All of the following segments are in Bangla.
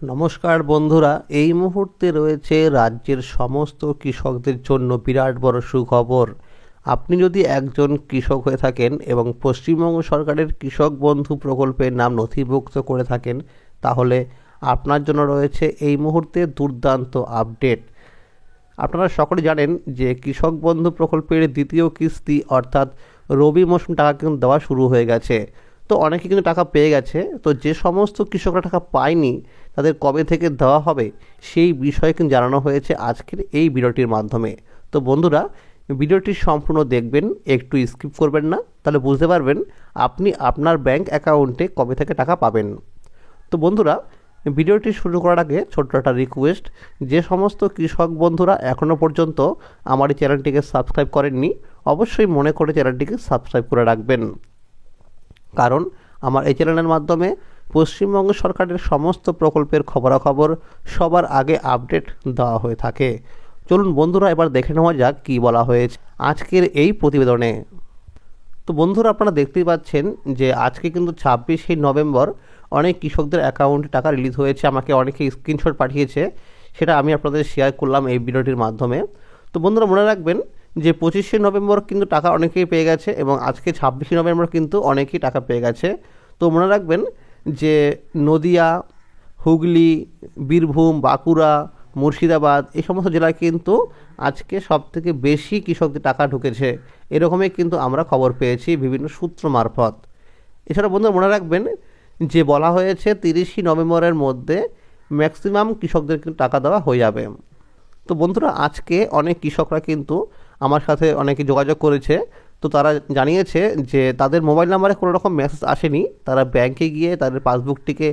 নমস্কার বন্ধুরা, এই মুহূর্তে রয়েছে রাজ্যের সমস্ত কৃষকদের জন্য বিরাট বড় সুখবর। আপনি যদি একজন কৃষক হয়ে থাকেন এবং পশ্চিমবঙ্গ সরকারের কৃষক বন্ধু প্রকল্পের নাম নথিভুক্ত করে থাকেন, তাহলে আপনার জন্য রয়েছে এই মুহূর্তে দুর্দান্ত আপডেট। আপনারা সকলে জানেন যে কৃষক বন্ধু প্রকল্পের দ্বিতীয় কিস্তি অর্থাৎ রবি মৌসুম টাকা কিন্তু দেওয়া শুরু হয়ে গেছে। তো অনেকে কিন্তু টাকা পেয়ে গেছে। তো যে সমস্ত কৃষকরা টাকা পায়নি তাদের কবে থেকে দেওয়া হবে সেই বিষয়ে কিন্তু জানানো হয়েছে আজকের এই ভিডিওটির মাধ্যমে। তো বন্ধুরা, ভিডিওটি সম্পূর্ণ দেখবেন, একটু স্কিপ করবেন না, তাহলে বুঝতে পারবেন আপনি আপনার ব্যাংক অ্যাকাউন্টে কবে থেকে টাকা পাবেন। তো বন্ধুরা, ভিডিওটি শুরু করার আগে ছোট্ট একটা রিকোয়েস্ট, যে সমস্ত কৃষক বন্ধুরা এখনও পর্যন্ত আমার এই চ্যানেলটিকে সাবস্ক্রাইব করেননি, অবশ্যই মনে করে চ্যানেলটিকে সাবস্ক্রাইব করে রাখবেন। কারণ আমার এই চ্যানেলের মাধ্যমে পশ্চিমবঙ্গ সরকারের সমস্ত প্রকল্পের খবরাখবর সবার আগে আপডেট দেওয়া হয়ে থাকে। চলুন বন্ধুরা, এবার দেখে নেওয়া যাক কী বলা হয়েছে আজকের এই প্রতিবেদনে। তো বন্ধুরা, আপনারা দেখতেই পাচ্ছেন যে আজকে কিন্তু 26শে নভেম্বর অনেক কৃষকদের অ্যাকাউন্টে টাকা রিলিজ হয়েছে। আমাকে অনেকে স্ক্রিনশট পাঠিয়েছে, সেটা আমি আপনাদের শেয়ার করলাম এই ভিডিওটির মাধ্যমে। তো বন্ধুরা, মনে রাখবেন যে 25শে নভেম্বর কিন্তু টাকা অনেকেই পেয়ে গেছে এবং আজকে 26শে নভেম্বর কিন্তু অনেকেই টাকা পেয়ে গেছে। তো মনে রাখবেন যে নদিয়া, হুগলি, বীরভূম, বাঁকুড়া, মুর্শিদাবাদ এই সমস্ত জেলায় কিন্তু আজকে সবথেকে বেশি কৃষকদের টাকা ঢুকেছে, এরকমই কিন্তু আমরা খবর পেয়েছি বিভিন্ন সূত্র মারফত। এছাড়া বন্ধুরা মনে রাখবেন যে বলা হয়েছে 30শে নভেম্বরের মধ্যে ম্যাক্সিমাম কৃষকদের কিন্তু টাকা দেওয়া হয়ে যাবে। তো বন্ধুরা, আজকে অনেক কৃষকরা কিন্তু আমার সাথে অনেকে যোগাযোগ করেছে। তো তারা জানিয়েছে যে তাদের মোবাইল নাম্বারে কোনো রকম মেসেজ আসেনি, তারা ব্যাংকে গিয়ে তাদের পাসবুকটিকে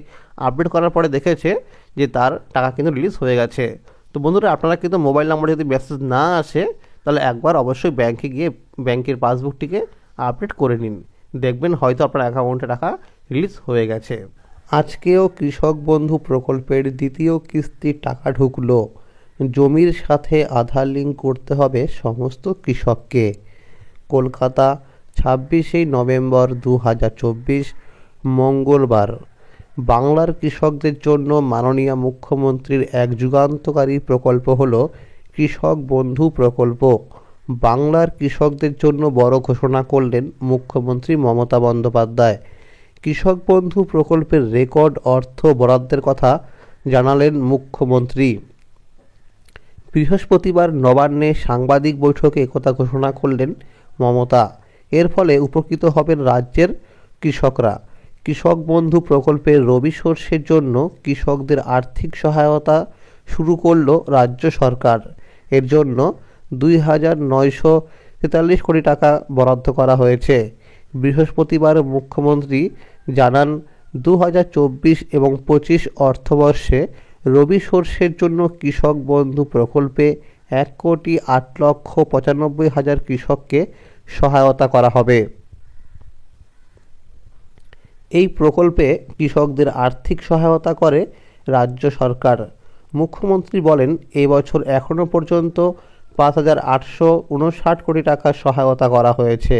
আপডেট করার পরে দেখেছে যে তার টাকা কিন্তু রিলিজ হয়ে গেছে। তো বন্ধুরা, আপনারা কিন্তু মোবাইল নাম্বারে যদি মেসেজ না আসে তাহলে একবার অবশ্যই ব্যাংকে গিয়ে ব্যাংকের পাসবুকটিকে আপডেট করে নিন, দেখবেন হয়তো আপনার অ্যাকাউন্টে টাকা রিলিজ হয়ে গেছে। আজকেও কৃষক বন্ধু প্রকল্পের দ্বিতীয় কিস্তির টাকা ঢুকলো। জমির সাথে আধার লিঙ্ক করতে হবে সমস্ত কৃষককে। কলকাতা, 26শে নভেম্বর 2024 মঙ্গলবার। বাংলার কৃষকদের জন্য মাননীয় মুখ্যমন্ত্রীর এক যুগান্তকারী প্রকল্প হলো কৃষক বন্ধু প্রকল্প। বাংলার কৃষকদের জন্য বড় ঘোষণা করলেন মুখ্যমন্ত্রী মমতা বন্দ্যোপাধ্যায়। কৃষক বন্ধু প্রকল্পের রেকর্ড অর্থ বরাদ্দের কথা জানালেন মুখ্যমন্ত্রী। বৃহস্পতিবার নবান্নে সাংবাদিক বৈঠকে একথা ঘোষণা করলেন মমতা। এর ফলে উপকৃত হবেন রাজ্যের কৃষকরা। কৃষক বন্ধু প্রকল্পের রবি শস্যের জন্য কৃষকদের আর্থিক সহায়তা শুরু করল রাজ্য সরকার। এর জন্য 2,943 কোটি টাকা বরাদ্দ করা হয়েছে। বৃহস্পতিবার মুখ্যমন্ত্রী জানান, 2024 এবং 25 অর্থবর্ষে রবি শস্যের জন্য কৃষক বন্ধু প্রকল্পে 1,08,95,000 কৃষককে সহায়তা করা হবে। এই প্রকল্পে কৃষকদের আর্থিক সহায়তা করে রাজ্য সরকার। মুখ্যমন্ত্রী বলেন, এবছর এখনও পর্যন্ত 5,859 কোটি টাকা সহায়তা করা হয়েছে।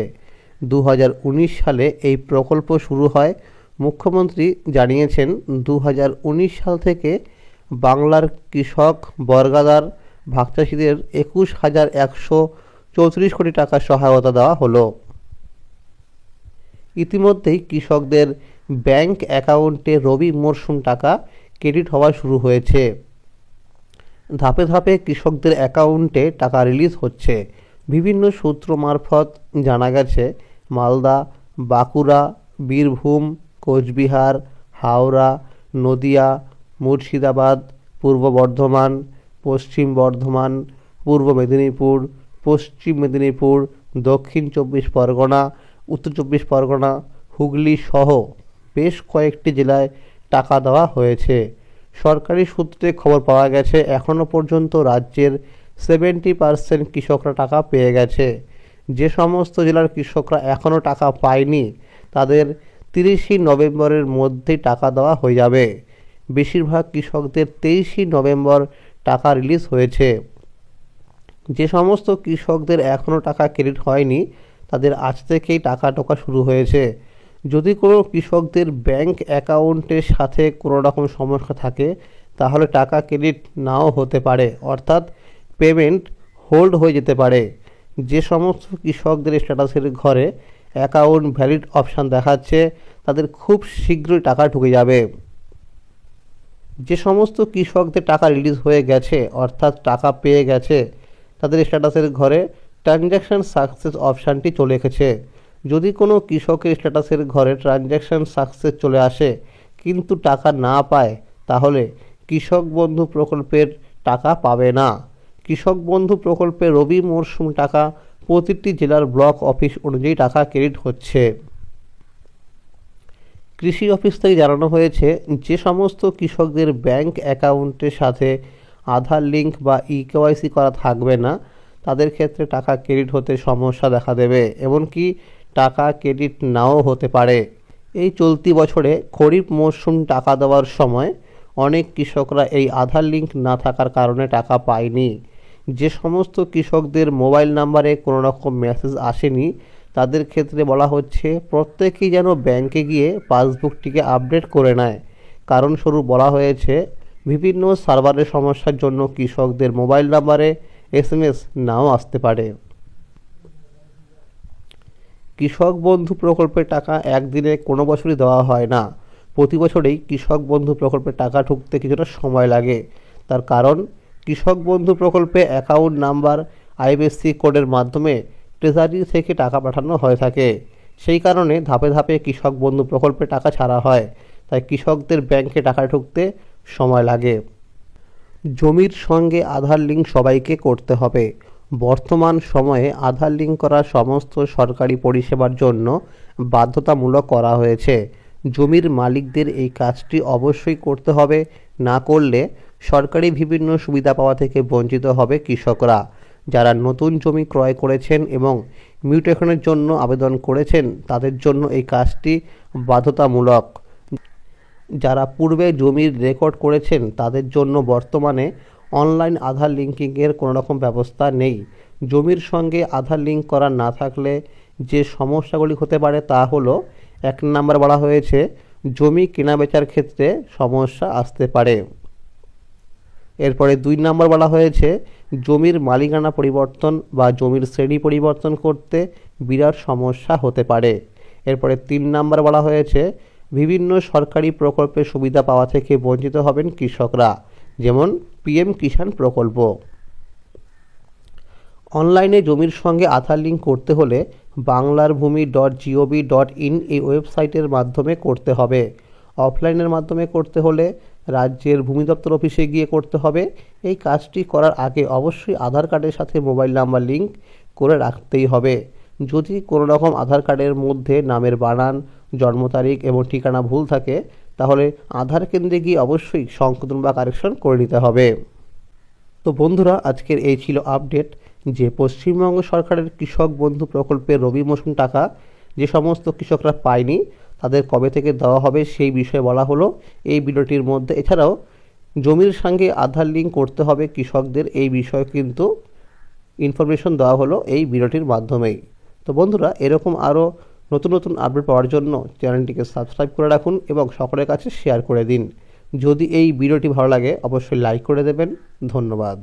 2019 সালে এই প্রকল্প শুরু হয়। মুখ্যমন্ত্রী জানিয়েছেন, 2019 সাল থেকে বাংলার কৃষক বর্গাদার ভাগচাষীদের 21,134 কোটি টাকা সহায়তা দেওয়া হলো। ইতিমধ্যেই কৃষকদের ব্যাংক অ্যাকাউন্টে রবি মরশুম টাকা ক্রেডিট হওয়া শুরু হয়েছে। ধাপে ধাপে কৃষকদের অ্যাকাউন্টে টাকা রিলিজ হচ্ছে। বিভিন্ন সূত্র মারফত জানা গেছে, মালদা, বাঁকুড়া, বীরভূম, কোচবিহার, হাওড়া, নদিয়া, মুর্শিদাবাদ, পূর্ব বর্ধমান, পশ্চিম বর্ধমান, পূর্ব মেদিনীপুর, পশ্চিম মেদিনীপুর, দক্ষিণ 24 পরগনা, উত্তর 24 পরগনা, হুগলি সহ বেশ কয়েকটি জেলায় টাকা দেওয়া হয়েছে। সরকারি সূত্রে খবর পাওয়া গেছে, এখনও পর্যন্ত রাজ্যের 70% কৃষকরা টাকা পেয়ে গেছে। যে সমস্ত জেলার কৃষকরা এখনও টাকা পায়নি তাদের 30শে নভেম্বরের মধ্যেই টাকা দেওয়া হয়ে যাবে। বেশিরভাগ কৃষকদের 23শে নভেম্বর টাকা রিলিজ হয়েছে। যে সমস্ত কৃষকদের এখনও টাকা ক্রেডিট হয়নি তাদের আজ থেকেই টাকা ঢোকা শুরু হয়েছে। যদি কোনো কৃষকদের ব্যাংক অ্যাকাউন্টের সাথে কোনো রকম সমস্যা থাকে তাহলে টাকা ক্রেডিট নাও হতে পারে, অর্থাৎ পেমেন্ট হোল্ড হয়ে যেতে পারে। যে সমস্ত কৃষকদের স্ট্যাটাসের ঘরে অ্যাকাউন্ট ভ্যালিড অপশান দেখাচ্ছে তাদের খুব শীঘ্রই টাকা ঢুকে যাবে। যে সমস্ত কৃষকদের টাকা রিলিজ হয়ে গেছে অর্থাৎ টাকা পেয়ে গেছে তাদের স্ট্যাটাসের ঘরে ট্রানজ্যাকশান সাকসেস অপশানটি চলে এসেছে। যদি কোনো কৃষকের স্ট্যাটাসের ঘরে ট্রানজ্যাকশান সাকসেস চলে আসে কিন্তু টাকা না পায় তাহলে কৃষক বন্ধু প্রকল্পের টাকা পাবে না। কৃষক বন্ধু প্রকল্পে রবি মরশুম টাকা প্রতিটি জেলার ব্লক অফিস অনুযায়ী টাকা ক্রেডিট হচ্ছে। কৃষি অফিস থেকে জানানো হয়েছে যে সমস্ত কৃষকদের ব্যাংক অ্যাকাউন্টের সাথে আধার লিঙ্ক বা ইকেওয়াইসি করা থাকবে না তাদের ক্ষেত্রে টাকা ক্রেডিট হতে সমস্যা দেখা দেবে, এমনকি টাকা ক্রেডিট নাও হতে পারে। এই চলতি বছরে খরিফ মরশুম টাকা দেওয়ার সময় অনেক কৃষকরা এই আধার লিঙ্ক না থাকার কারণে টাকা পায়নি। যে সমস্ত কৃষকদের মোবাইল নাম্বারে কোনো রকম মেসেজ আসেনি তাদের ক্ষেত্রে বলা হচ্ছে প্রত্যেকেই যেন ব্যাংকে গিয়ে পাসবুকটিকে আপডেট করে নেয়। কারণস্বরূপ বলা হয়েছে বিভিন্ন সার্ভারের সমস্যার জন্য কৃষকদের মোবাইল নাম্বারে এসএমএস নাও আসতে পারে। কৃষক বন্ধু প্রকল্পের টাকা একদিনে কোনো বছরই দেওয়া হয় না। প্রতি বছরেই কৃষক বন্ধু প্রকল্পের টাকা ঢুকতে কিছুটা সময় লাগে। তার কারণ কৃষক বন্ধু প্রকল্পে অ্যাকাউন্ট নাম্বার আইএফএসসি কোডের মাধ্যমে ট্রেজারি থেকে টাকা পাঠানো হয়ে থাকে। সেই কারণে ধাপে ধাপে কৃষক বন্ধু প্রকল্পে টাকা ছাড়া হয়, তাই কৃষকদের ব্যাংকে টাকা ঢুকতে সময় লাগে। জমির সঙ্গে আধার লিঙ্ক সবাইকে করতে হবে। বর্তমান সময়ে আধার লিঙ্ক করা সমস্ত সরকারি পরিষেবার জন্য বাধ্যতামূলক করা হয়েছে। জমির মালিকদের এই কাজটি অবশ্যই করতে হবে, না করলে সরকারি বিভিন্ন সুবিধা পাওয়া থেকে বঞ্চিত হবে কৃষকরা। যারা নতুন জমি ক্রয় করেছেন এবং মিউটেশনের জন্য আবেদন করেছেন তাদের জন্য এই কাজটি বাধ্যতামূলক। যারা পূর্বে জমির রেকর্ড করেছেন তাদের জন্য বর্তমানে অনলাইন আধার লিঙ্কিংয়ের কোনো রকম ব্যবস্থা নেই। জমির সঙ্গে আধার লিঙ্ক করা না থাকলে যে সমস্যাগুলি হতে পারে তা হলো, 1 নম্বর বলা হয়েছে জমি কেনাবেচার ক্ষেত্রে সমস্যা আসতে পারে। এরপরে 2 নম্বর বলা হয়েছে জমির মালিকানা পরিবর্তন বা জমির শ্রেণী পরিবর্তন করতে বিরাট সমস্যা হতে পারে। এরপরে 3 নম্বর বলা হয়েছে বিভিন্ন সরকারি প্রকল্পের সুবিধা পাওয়া থেকে বঞ্চিত হবেন কৃষকরা, যেমন পিএম কিষাণ প্রকল্প। অনলাইনে জমির সঙ্গে আধার লিঙ্ক করতে হলে banglarbhumi.gov.in এই ওয়েবসাইটের মাধ্যমে করতে হবে। অফলাইনের মাধ্যমে করতে হলে রাজ্যের ভূমি দপ্তর অফিসে গিয়ে করতে হবে। এই কাজটি করার আগে অবশ্যই আধার কার্ডের সাথে মোবাইল নাম্বার লিঙ্ক করে রাখতেই হবে। যদি কোনো রকম আধার কার্ডের মধ্যে নামের বানান, জন্ম তারিখ এবং ঠিকানা ভুল থাকে তাহলে আধার কেন্দ্রে গিয়ে অবশ্যই সংশোধন বা কারেকশন করে নিতে হবে। তো বন্ধুরা, আজকের এই ছিল আপডেট যে পশ্চিমবঙ্গ সরকারের কৃষক বন্ধু প্রকল্পের রবি মৌসুম টাকা যে সমস্ত কৃষকরা পায়নি তাদের কবে থেকে দেওয়া হবে সেই বিষয়ে বলা হলো এই ভিডিওটির মধ্যে। এছাড়াও জমির সঙ্গে আধার লিঙ্ক করতে হবে কৃষকদের, এই বিষয়ে কিন্তু ইনফরমেশন দেওয়া হলো এই ভিডিওটির মাধ্যমেই। তো বন্ধুরা, এরকম আরও নতুন নতুন আপডেট পাওয়ার জন্য চ্যানেলটিকে সাবস্ক্রাইব করে রাখুন এবং সকলের কাছে শেয়ার করে দিন। যদি এই ভিডিওটি ভালো লাগে অবশ্যই লাইক করে দেবেন। ধন্যবাদ।